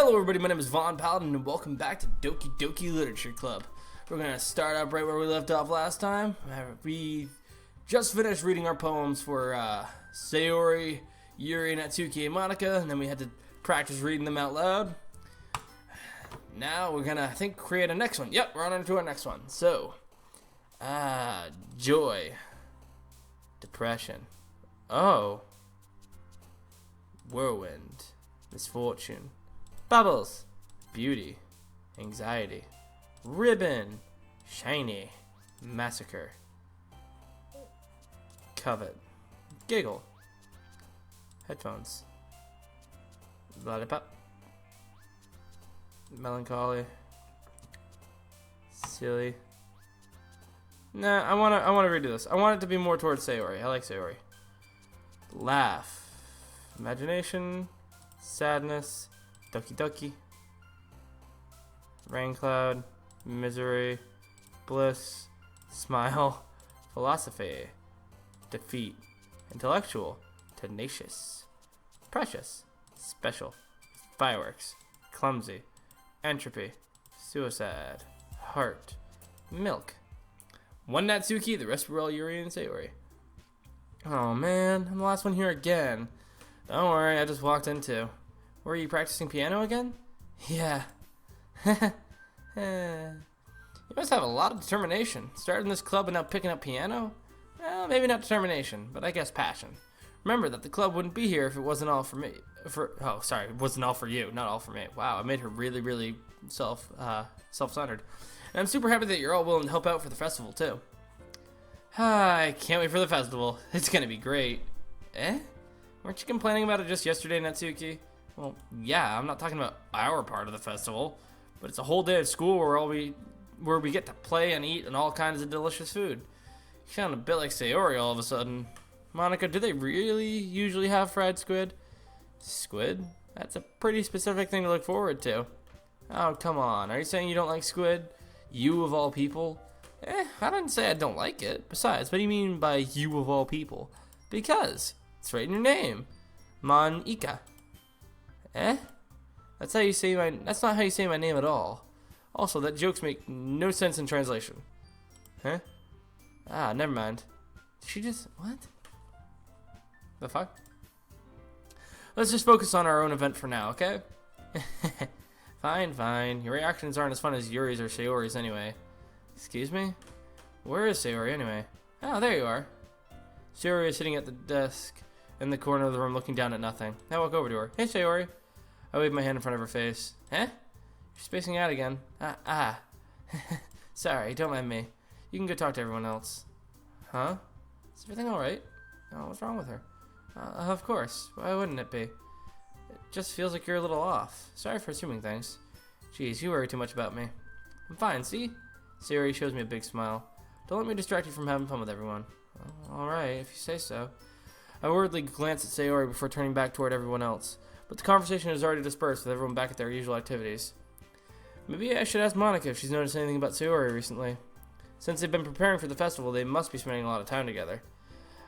Hello everybody, my name is Vaughn Paladin and welcome back to Doki Doki Literature Club. We're going to start up right where we left off last time. We just finished reading our poems for Sayori, Yuri, Natsuki, and Monika, and then we had to practice reading them out loud. Now we're going to, I think, create a next one. Yep, we're on to our next one. So, joy, depression, whirlwind, misfortune, bubbles, beauty, anxiety, ribbon, shiny, massacre, covet, giggle, headphones, lollipop, melancholy, silly. Nah, I wanna redo this. I want it to be more towards Sayori. I like Sayori. Laugh, imagination, sadness, Doki Doki, rain cloud, misery, bliss, smile, philosophy, defeat, intellectual, tenacious, precious, special, fireworks, clumsy, entropy, suicide, heart, milk. One Natsuki, the rest were all Yuri and Sayori. Oh man, I'm the last one here again. Don't worry, I just walked into. Were you practicing piano again? Yeah. You must have a lot of determination. Starting this club and now picking up piano? Well, maybe not determination, but I guess passion. Remember that the club wouldn't be here if it wasn't all for me. It wasn't all for you, not all for me. Wow, I made her really, really self-centered. And I'm super happy that you're all willing to help out for the festival, too. I can't wait for the festival. It's gonna be great. Eh? Weren't you complaining about it just yesterday, Natsuki? Well, yeah, I'm not talking about our part of the festival, but it's a whole day of school where we get to play and eat and all kinds of delicious food. You sound a bit like Sayori all of a sudden. Monika, do they really usually have fried squid? Squid? That's a pretty specific thing to look forward to. Oh, come on. Are you saying you don't like squid? You of all people? I didn't say I don't like it. Besides, what do you mean by you of all people? Because it's right in your name. Monika. That's how you say that's not how you say my name at all. Also, that jokes make no sense in translation. Huh? Ah, never mind. Did she just what? The fuck? Let's just focus on our own event for now, okay? Fine. Your reactions aren't as fun as Yuri's or Sayori's anyway. Excuse me? Where is Sayori anyway? Oh, there you are. Sayori is sitting at the desk in the corner of the room looking down at nothing. I walk over to her. Hey, Sayori. I wave my hand in front of her face. You're spacing out again. Sorry, don't mind me. You can go talk to everyone else. Huh? Is everything alright? Oh, what's wrong with her? Of course. Why wouldn't it be? It just feels like you're a little off. Sorry for assuming things. Jeez, you worry too much about me. I'm fine, see? Sayori shows me a big smile. Don't let me distract you from having fun with everyone. Alright, if you say so. I worriedly glance at Sayori before turning back toward everyone else. But the conversation has already dispersed with everyone back at their usual activities. Maybe I should ask Monika if she's noticed anything about Sayori recently. Since they've been preparing for the festival, they must be spending a lot of time together.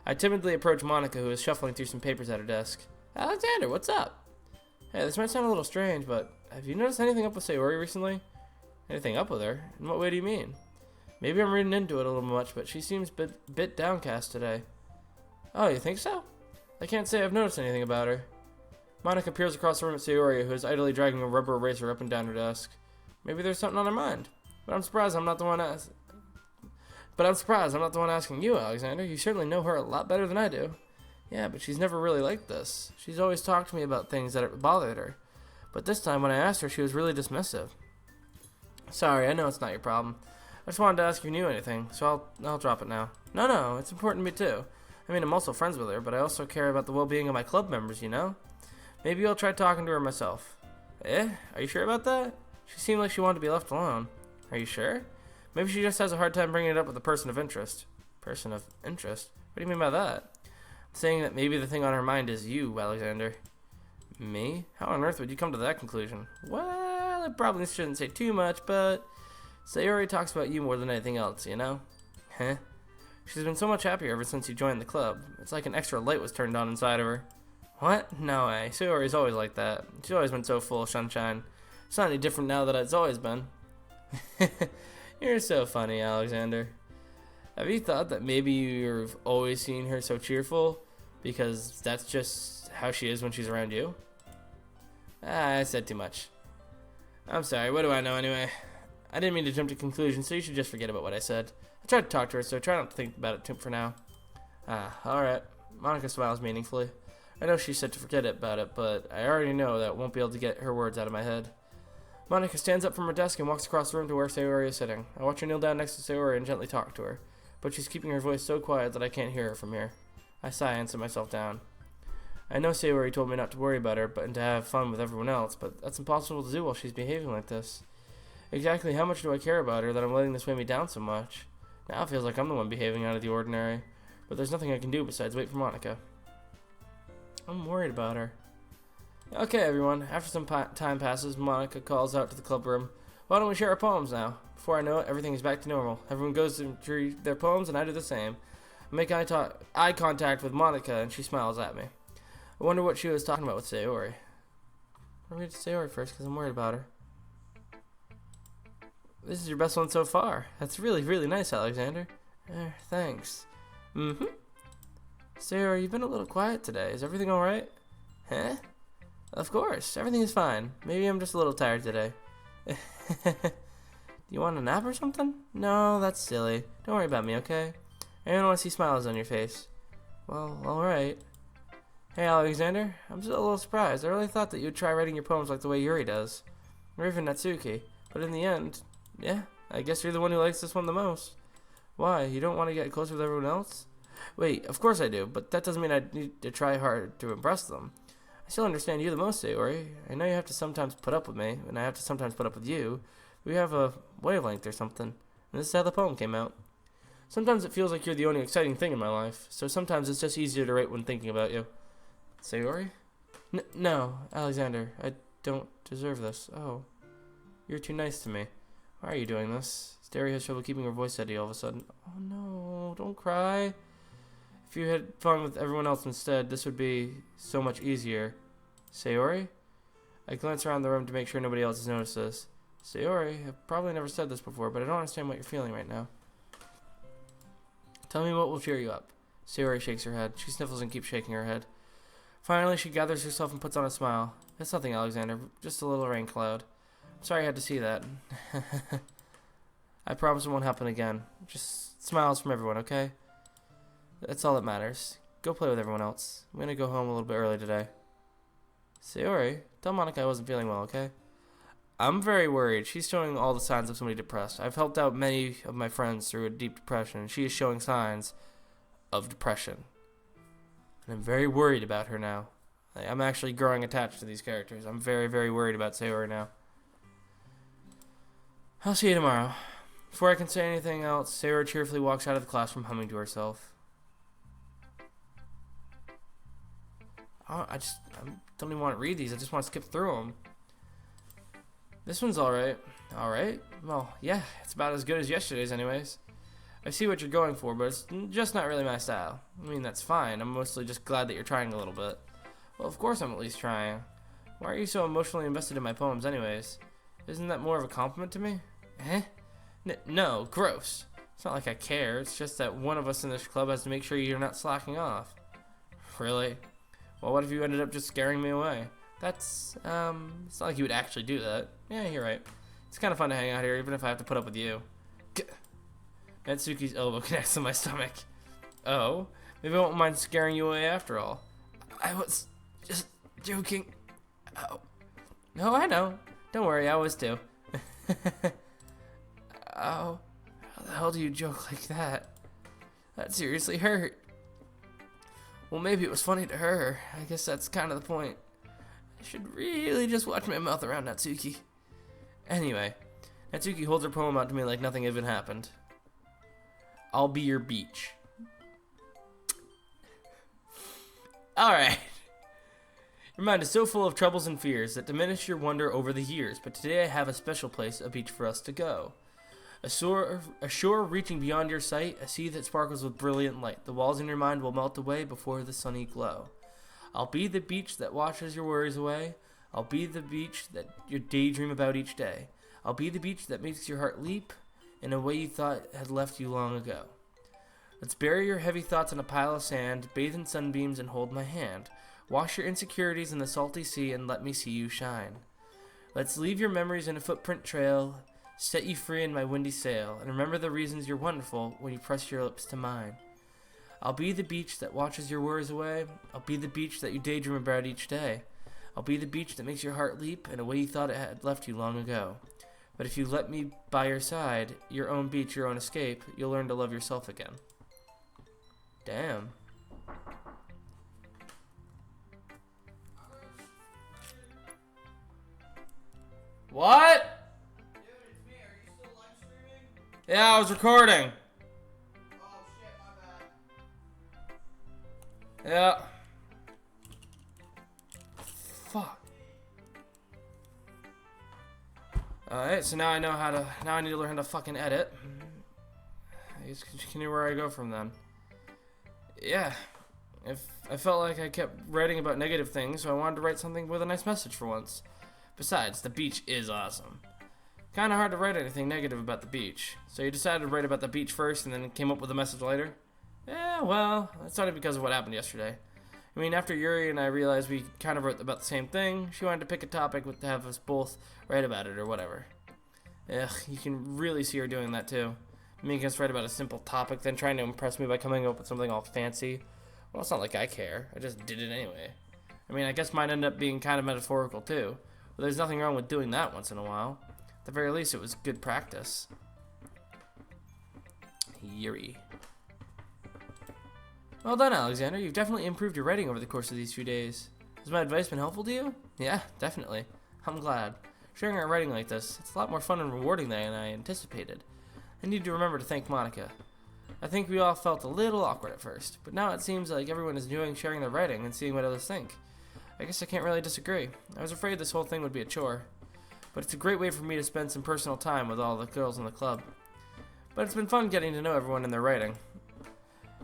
I timidly approach Monika, who is shuffling through some papers at her desk. Alexandre, what's up? Hey, this might sound a little strange, but have you noticed anything up with Sayori recently? Anything up with her? In what way do you mean? Maybe I'm reading into it a little much, but she seems a bit downcast today. Oh, you think so? I can't say I've noticed anything about her. Monika peers across the room at Sayori, who is idly dragging a rubber eraser up and down her desk. Maybe there's something on her mind. But I'm surprised I'm not the one asking you, Alexandre. You certainly know her a lot better than I do. Yeah, but she's never really like this. She's always talked to me about things that bothered her. But this time when I asked her, she was really dismissive. Sorry, I know it's not your problem. I just wanted to ask if you knew anything, so I'll drop it now. No, it's important to me too. I mean, I'm also friends with her, but I also care about the well-being of my club members, you know? Maybe I'll try talking to her myself. Are you sure about that? She seemed like she wanted to be left alone. Are you sure? Maybe she just has a hard time bringing it up with a person of interest. Person of interest? What do you mean by that? I'm saying that maybe the thing on her mind is you, Alexandre. Me? How on earth would you come to that conclusion? Well, I probably shouldn't say too much, but Sayori talks about you more than anything else, you know? Huh? She's been so much happier ever since you joined the club. It's like an extra light was turned on inside of her. What? No way. Sayori's always like that. She's always been so full of sunshine. It's not any different now that it's always been. You're so funny, Alexander. Have you thought that maybe you've always seen her so cheerful because that's just how she is when she's around you? I said too much. I'm sorry, what do I know anyway? I didn't mean to jump to conclusions, so you should just forget about what I said. I tried to talk to her, so try not to think about it too for now. Alright. Monica smiles meaningfully. I know she said to forget about it, but I already know that I won't be able to get her words out of my head. Monica stands up from her desk and walks across the room to where Sayori is sitting. I watch her kneel down next to Sayori and gently talk to her, but she's keeping her voice so quiet that I can't hear her from here. I sigh and sit myself down. I know Sayori told me not to worry about her and to have fun with everyone else, but that's impossible to do while she's behaving like this. Exactly how much do I care about her that I'm letting this weigh me down so much? Now it feels like I'm the one behaving out of the ordinary, but there's nothing I can do besides wait for Monica. I'm worried about her. Okay, everyone. After some time passes, Monica calls out to the club room. Why don't we share our poems now? Before I know it, everything is back to normal. Everyone goes to read their poems, and I do the same. I make eye contact with Monica, and she smiles at me. I wonder what she was talking about with Sayori. I'll read Sayori first, because I'm worried about her. This is your best one so far. That's really, really nice, Alexander. Thanks. Mm-hmm. Sayori, you've been a little quiet today. Is everything alright? Huh? Of course. Everything is fine. Maybe I'm just a little tired today. Do you want a nap or something? No, that's silly. Don't worry about me, okay? I don't want to see smiles on your face. Well, alright. Hey, Alexander. I'm just a little surprised. I really thought that you'd try writing your poems like the way Yuri does. Or even Natsuki. But in the end, yeah, I guess you're the one who likes this one the most. Why? You don't want to get close with everyone else? Wait, of course I do, but that doesn't mean I need to try hard to impress them. I still understand you the most, Sayori. I know you have to sometimes put up with me, and I have to sometimes put up with you. We have a wavelength or something, and this is how the poem came out. Sometimes it feels like you're the only exciting thing in my life, so sometimes it's just easier to write when thinking about you. Sayori? No, Alexander, I don't deserve this. Oh, you're too nice to me. Why are you doing this? Sayori has trouble keeping her voice steady all of a sudden. Oh no, don't cry. If you had fun with everyone else instead, this would be so much easier. Sayori? I glance around the room to make sure nobody else has noticed this. Sayori, I've probably never said this before, but I don't understand what you're feeling right now. Tell me what will cheer you up. Sayori shakes her head. She sniffles and keeps shaking her head. Finally, she gathers herself and puts on a smile. It's nothing, Alexander. Just a little rain cloud. I'm sorry I had to see that. I promise it won't happen again. Just smiles from everyone, okay? That's all that matters. Go play with everyone else. I'm gonna go home a little bit early today. Sayori, tell Monica I wasn't feeling well, okay? I'm very worried. She's showing all the signs of somebody depressed. I've helped out many of my friends through a deep depression, and she is showing signs of depression. And I'm very worried about her now. I'm actually growing attached to these characters. I'm very, very worried about Sayori now. I'll see you tomorrow. Before I can say anything else, Sayori cheerfully walks out of the classroom humming to herself. I don't even want to read these. I just want to skip through them. This one's alright. Alright? Well, yeah, it's about as good as yesterday's anyways. I see what you're going for, but it's just not really my style. I mean, that's fine. I'm mostly just glad that you're trying a little bit. Well, of course I'm at least trying. Why are you so emotionally invested in my poems anyways? Isn't that more of a compliment to me? Eh? No, gross. It's not like I care. It's just that one of us in this club has to make sure you're not slacking off. Really? Well, what if you ended up just scaring me away? That's, it's not like you would actually do that. Yeah, you're right. It's kind of fun to hang out here, even if I have to put up with you. Natsuki's elbow connects to my stomach. Oh, maybe I won't mind scaring you away after all. I was just joking. Oh. No, I know. Don't worry, I was too. Oh, how the hell do you joke like that? That seriously hurt. Well, maybe it was funny to her. I guess that's kind of the point. I should really just watch my mouth around Natsuki. Anyway, Natsuki holds her poem out to me like nothing even happened. I'll be your beach. Alright. Your mind is so full of troubles and fears that diminish your wonder over the years, but today I have a special place, a beach for us to go. A shore reaching beyond your sight, a sea that sparkles with brilliant light. The walls in your mind will melt away before the sunny glow. I'll be the beach that washes your worries away. I'll be the beach that you daydream about each day. I'll be the beach that makes your heart leap in a way you thought had left you long ago. Let's bury your heavy thoughts in a pile of sand, bathe in sunbeams and hold my hand. Wash your insecurities in the salty sea and let me see you shine. Let's leave your memories in a footprint trail, set you free in my windy sail, and remember the reasons you're wonderful when you press your lips to mine. I'll be the beach that washes your worries away. I'll be the beach that you daydream about each day. I'll be the beach that makes your heart leap in a way you thought it had left you long ago. But if you let me by your side, your own beach, your own escape, you'll learn to love yourself again. Damn. What? Dude, it's me. Are you still live streaming? Yeah, I was recording. Oh shit, my bad. Yeah. Fuck. Alright, so now I know how to. Now I need to learn how to fucking edit. I guess continue where I go from then. Yeah. If I felt like I kept writing about negative things, so I wanted to write something with a nice message for once. Besides, the beach is awesome. Kinda hard to write anything negative about the beach. So you decided to write about the beach first and then came up with a message later? Yeah, well, that started because of what happened yesterday. I mean, after Yuri and I realized we kind of wrote about the same thing, she wanted to pick a topic to have us both write about it or whatever. Ugh, you can really see her doing that too. Making us write about a simple topic, then trying to impress me by coming up with something all fancy. Well, it's not like I care. I just did it anyway. I mean, I guess mine ended up being kind of metaphorical too. But there's nothing wrong with doing that once in a while. At the very least, it was good practice. Yuri. Well done, Alexander. You've definitely improved your writing over the course of these few days. Has my advice been helpful to you? Yeah, definitely. I'm glad. Sharing our writing like this, it's a lot more fun and rewarding than I anticipated. I need to remember to thank Monica. I think we all felt a little awkward at first, but now it seems like everyone is enjoying sharing their writing and seeing what others think. I guess I can't really disagree. I was afraid this whole thing would be a chore, but it's a great way for me to spend some personal time with all the girls in the club. But it's been fun getting to know everyone and their writing.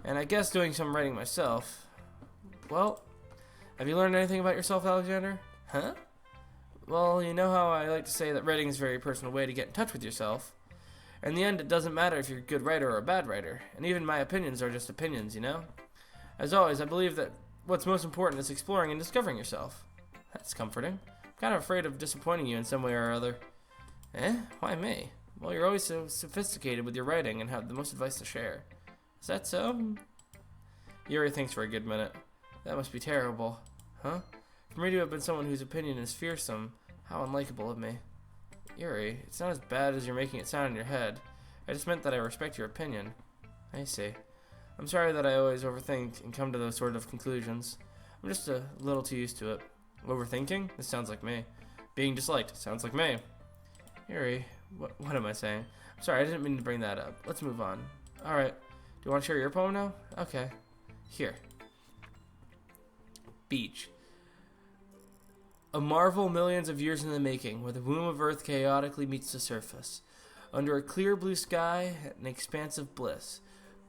And I guess doing some writing myself. Well, have you learned anything about yourself, Alexander? Huh? Well, you know how I like to say that writing is a very personal way to get in touch with yourself. In the end, it doesn't matter if you're a good writer or a bad writer, and even my opinions are just opinions, you know? As always, I believe that what's most important is exploring and discovering yourself. That's comforting. I'm kind of afraid of disappointing you in some way or other. Eh? Why me? Well, you're always so sophisticated with your writing and have the most advice to share. Is that so? Yuri thinks for a good minute. That must be terrible. Huh? For me to have been someone whose opinion is fearsome, how unlikable of me. Yuri, it's not as bad as you're making it sound in your head. I just meant that I respect your opinion. I see. I'm sorry that I always overthink and come to those sort of conclusions. I'm just a little too used to it. Overthinking? This sounds like me. Being disliked? Sounds like me. Yuri, what am I saying? I'm sorry, I didn't mean to bring that up. Let's move on. Alright. Do you want to share your poem now? Okay. Here. Beach. A marvel millions of years in the making, where the womb of Earth chaotically meets the surface. Under a clear blue sky, an expanse of bliss.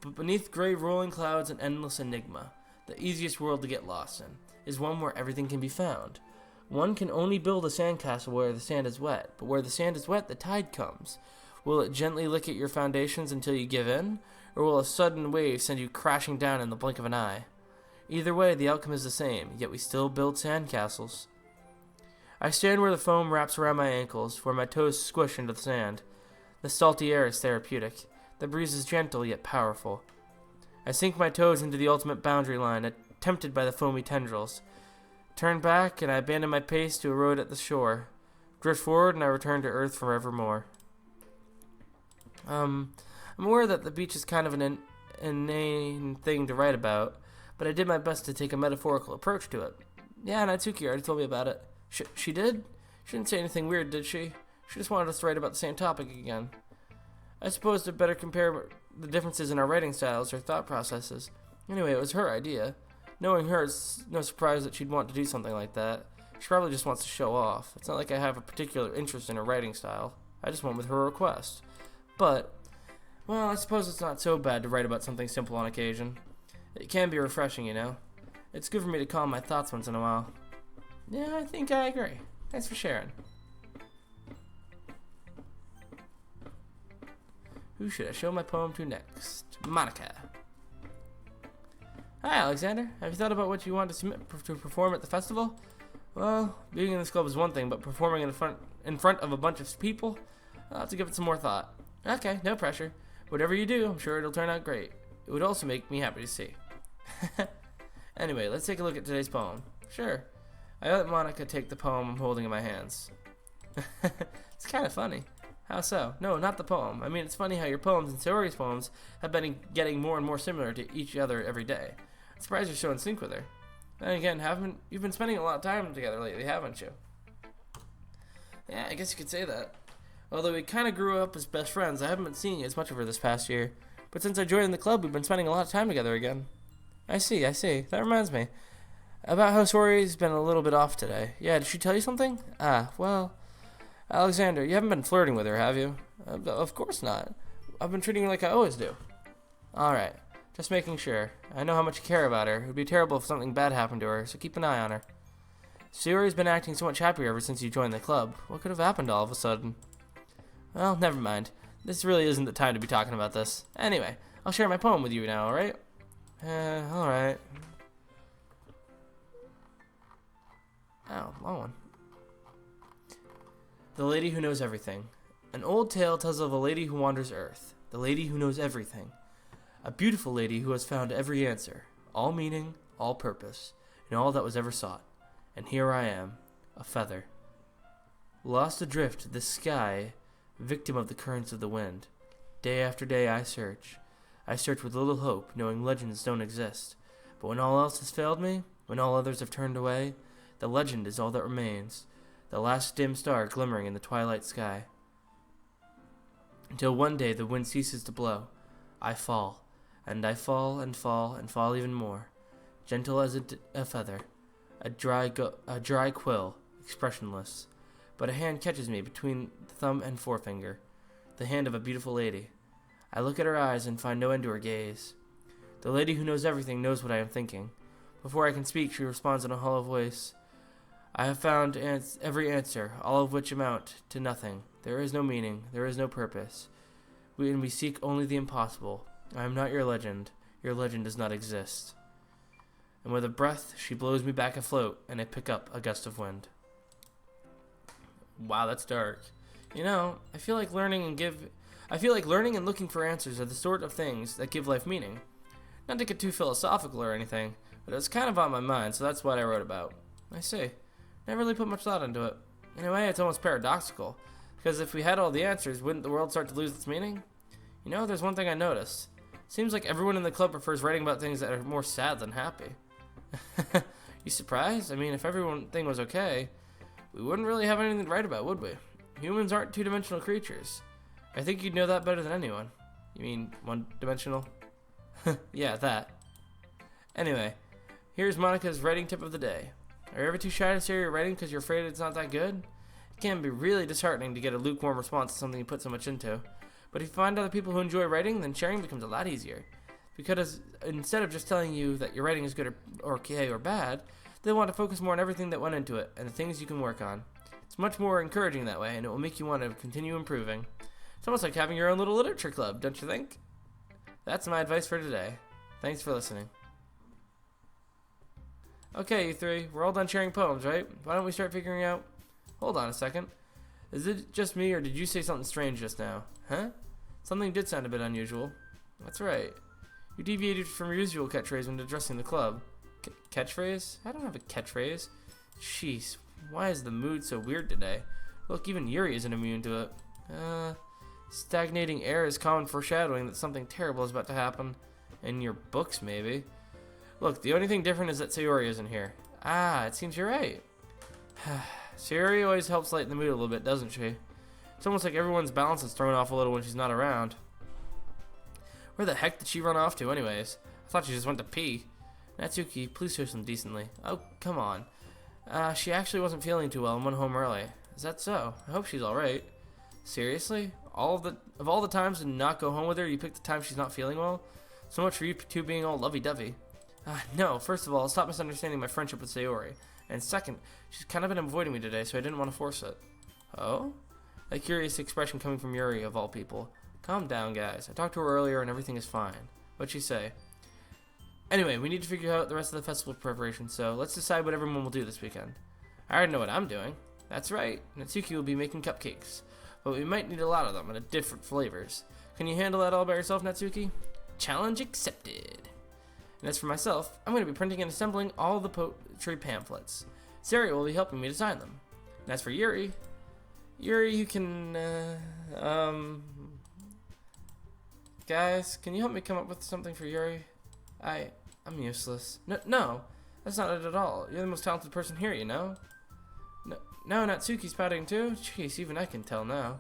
But beneath gray rolling clouds, an endless enigma. The easiest world to get lost in is one where everything can be found. One can only build a sandcastle where the sand is wet, but where the sand is wet, the tide comes. Will it gently lick at your foundations until you give in, or will a sudden wave send you crashing down in the blink of an eye? Either way, the outcome is the same, yet we still build sandcastles. I stand where the foam wraps around my ankles, where my toes squish into the sand. The salty air is therapeutic. The breeze is gentle yet powerful. I sink my toes into the ultimate boundary line, tempted by the foamy tendrils. Turn back, and I abandon my pace to erode at the shore. Drift forward, and I return to earth forevermore. I'm aware that the beach is kind of an inane thing to write about, but I did my best to take a metaphorical approach to it. Yeah, Natsuki already told me about it. She did? She didn't say anything weird, did she? She just wanted us to write about the same topic again. I suppose to better compare the differences in our writing styles or thought processes. Anyway, it was her idea. Knowing her, it's no surprise that she'd want to do something like that. She probably just wants to show off. It's not like I have a particular interest in her writing style. I just went with her request. But, well, I suppose it's not so bad to write about something simple on occasion. It can be refreshing, you know. It's good for me to calm my thoughts once in a while. Yeah, I think I agree. Thanks for sharing. Who should I show my poem to next? Monica. Hi, Alexander. Have you thought about what you want to submit to perform at the festival? Well, being in this club is one thing, but performing in front of a bunch of people, I'll have to give it some more thought. Okay, no pressure. Whatever you do, I'm sure it'll turn out great. It would also make me happy to see. Anyway, let's take a look at today's poem. Sure. I let Monica take the poem I'm holding in my hands. It's kind of funny. How so? No, not the poem. I mean, it's funny how your poems and Sayori's poems have been getting more and more similar to each other every day. I'm surprised you're so in sync with her. Then again, you've been spending a lot of time together lately, haven't you? Yeah, I guess you could say that. Although we kind of grew up as best friends, I haven't been seeing as much of her this past year. But since I joined the club, we've been spending a lot of time together again. I see. That reminds me. About how Sayori's been a little bit off today. Yeah, did she tell you something? Well... Alexander, you haven't been flirting with her, have you? Of course not. I've been treating her like I always do. Alright, just making sure. I know how much you care about her. It would be terrible if something bad happened to her, so keep an eye on her. Sayori's been acting so much happier ever since you joined the club. What could have happened all of a sudden? Well, never mind. This really isn't the time to be talking about this. Anyway, I'll share my poem with you now, alright? Alright. Oh, long one. The Lady Who Knows Everything. An old tale tells of a lady who wanders earth. The lady who knows everything. A beautiful lady who has found every answer, all meaning, all purpose, and all that was ever sought. And here I am, a feather. Lost adrift to the sky, victim of the currents of the wind. Day after day I search. I search with little hope, knowing legends don't exist. But when all else has failed me, when all others have turned away, the legend is all that remains. The last dim star glimmering in the twilight sky. Until one day the wind ceases to blow. I fall, and I fall and fall and fall even more, gentle as a feather, a dry quill, expressionless. But a hand catches me between the thumb and forefinger, the hand of a beautiful lady. I look at her eyes and find no end to her gaze. The lady who knows everything knows what I am thinking. Before I can speak, she responds in a hollow voice. I have found every answer, all of which amount to nothing. There is no meaning, there is no purpose. We seek only the impossible. I am not your legend. Your legend does not exist. And with a breath, she blows me back afloat, and I pick up a gust of wind. Wow, that's dark. You know, I feel like learning and looking for answers are the sort of things that give life meaning. Not to get too philosophical or anything, but it was kind of on my mind, so that's what I wrote about. I see. Never really put much thought into it. In a way, it's almost paradoxical, because if we had all the answers, wouldn't the world start to lose its meaning? You know, there's one thing I noticed. Seems like everyone in the club prefers writing about things that are more sad than happy. You surprised? I mean, if everything was okay, we wouldn't really have anything to write about, would we? Humans aren't two-dimensional creatures. I think you'd know that better than anyone. You mean one-dimensional? Yeah, that. Anyway, here's Monica's writing tip of the day. Are you ever too shy to share your writing because you're afraid it's not that good? It can be really disheartening to get a lukewarm response to something you put so much into. But if you find other people who enjoy writing, then sharing becomes a lot easier. Because instead of just telling you that your writing is good or okay or bad, they want to focus more on everything that went into it and the things you can work on. It's much more encouraging that way, and it will make you want to continue improving. It's almost like having your own little literature club, don't you think? That's my advice for today. Thanks for listening. Okay, you three, we're all done sharing poems, right? Why don't we start figuring out... Hold on a second. Is it just me, or did you say something strange just now? Huh? Something did sound a bit unusual. That's right. You deviated from your usual catchphrase when addressing the club. Catchphrase? I don't have a catchphrase. Jeez, why is the mood so weird today? Look, even Yuri isn't immune to it. Stagnating air is common foreshadowing that something terrible is about to happen. In your books, maybe. Look, the only thing different is that Sayori isn't here. It seems you're right. Sayori always helps lighten the mood a little bit, doesn't she? It's almost like everyone's balance is thrown off a little when she's not around. Where the heck did she run off to anyways? I thought she just went to pee. Natsuki, please show some decency. Oh, come on. She actually wasn't feeling too well and went home early. Is that so? I hope she's alright. Seriously? Of all the times to not go home with her, you picked the time she's not feeling well? So much for you two being all lovey-dovey. No, first of all, stop misunderstanding my friendship with Sayori. And second, she's kind of been avoiding me today, so I didn't want to force it. Oh? A curious expression coming from Yuri, of all people. Calm down, guys. I talked to her earlier and everything is fine. What'd she say? Anyway, we need to figure out the rest of the festival preparation, so let's decide what everyone will do this weekend. I already know what I'm doing. That's right, Natsuki will be making cupcakes. But we might need a lot of them and different flavors. Can you handle that all by yourself, Natsuki? Challenge accepted. And as for myself, I'm going to be printing and assembling all the poetry pamphlets. Sari will be helping me design them. And as for Yuri, you can, guys, can you help me come up with something for Yuri? I'm useless. No, that's not it at all. You're the most talented person here, you know? No, Natsuki's pouting too? Jeez, even I can tell now.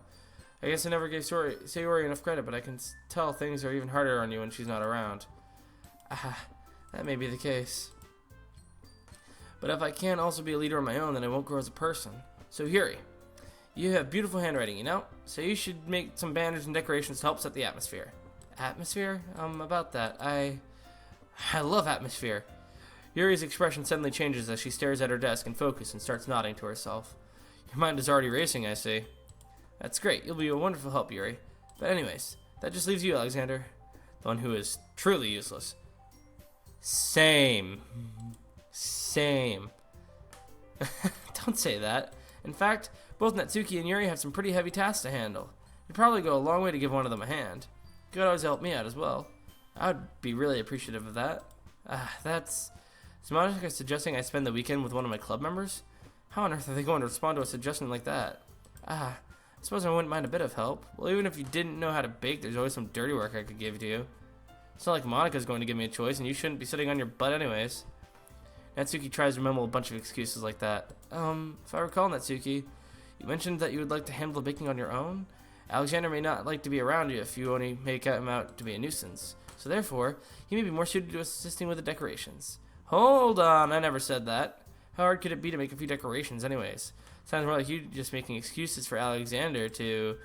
I guess I never gave Sayori enough credit, but I can tell things are even harder on you when she's not around. That may be the case. But if I can't also be a leader on my own, then I won't grow as a person. So Yuri, you have beautiful handwriting, you know? So you should make some banners and decorations to help set the atmosphere. Atmosphere? About that. I love atmosphere. Yuri's expression suddenly changes as she stares at her desk in focus and starts nodding to herself. Your mind is already racing, I see. That's great. You'll be a wonderful help, Yuri. But anyways, that just leaves you, Alexander. The one who is truly useless. Same. Don't say that. In fact, both Natsuki and Yuri have some pretty heavy tasks to handle. You'd probably go a long way to give one of them a hand. You could always help me out as well. I would be really appreciative of that. Is Monica suggesting I spend the weekend with one of my club members? How on earth are they going to respond to a suggestion like that? I suppose I wouldn't mind a bit of help. Well, even if you didn't know how to bake, there's always some dirty work I could give to you. It's not like Monica's going to give me a choice, and you shouldn't be sitting on your butt anyways. Natsuki tries to mumble a bunch of excuses like that. If I recall, Natsuki, you mentioned that you would like to handle the baking on your own? Alexander may not like to be around you if you only make him out to be a nuisance. So therefore, he may be more suited to assisting with the decorations. Hold on, I never said that. How hard could it be to make a few decorations anyways? Sounds more like you just making excuses for Alexander to...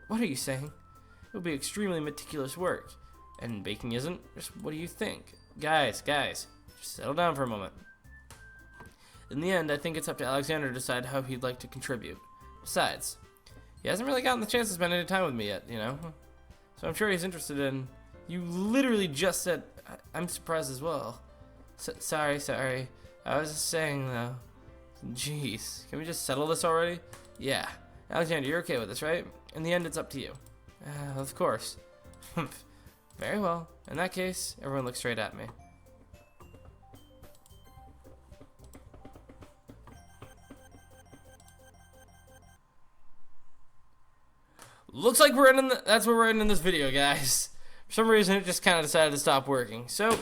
What are you saying? It would be extremely meticulous work. And baking isn't? Just what do you think? Guys, just settle down for a moment. In the end, I think it's up to Alexander to decide how he'd like to contribute. Besides, he hasn't really gotten the chance to spend any time with me yet, you know? So I'm sure he's interested in... You literally just said... I'm surprised as well. Sorry. I was just saying, though. Jeez. Can we just settle this already? Yeah. Alexander, you're okay with this, right? In the end, it's up to you. Of course. Very well. In that case, everyone look straight at me. Looks like that's where we're ending this video, guys. For some reason, it just kind of decided to stop working. So,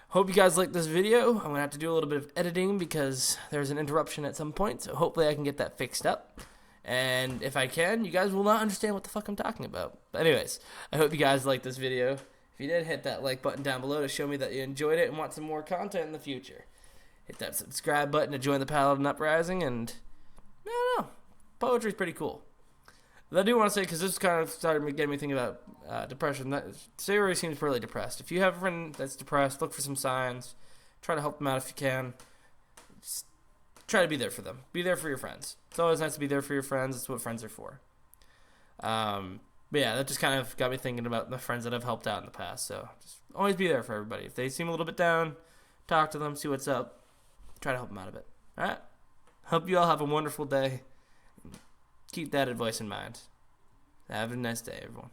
hope you guys liked this video. I'm going to have to do a little bit of editing because there's an interruption at some point. So, hopefully I can get that fixed up. And if I can, you guys will not understand what the fuck I'm talking about. But anyways, I hope you guys liked this video. If you did, hit that like button down below to show me that you enjoyed it and want some more content in the future. Hit that subscribe button to join the Paladin Uprising. And, I don't know, poetry's pretty cool. But I do want to say, because this kind of started getting me thinking about depression, that Sayori seems really depressed. If you have a friend that's depressed, look for some signs. Try to help them out if you can. Just try to be there for them. Be there for your friends. It's always nice to be there for your friends. It's what friends are for. But yeah, that just kind of got me thinking about the friends that I've helped out in the past. So just always be there for everybody. If they seem a little bit down, talk to them, see what's up. Try to help them out a bit. All right? Hope you all have a wonderful day. Keep that advice in mind. Have a nice day, everyone.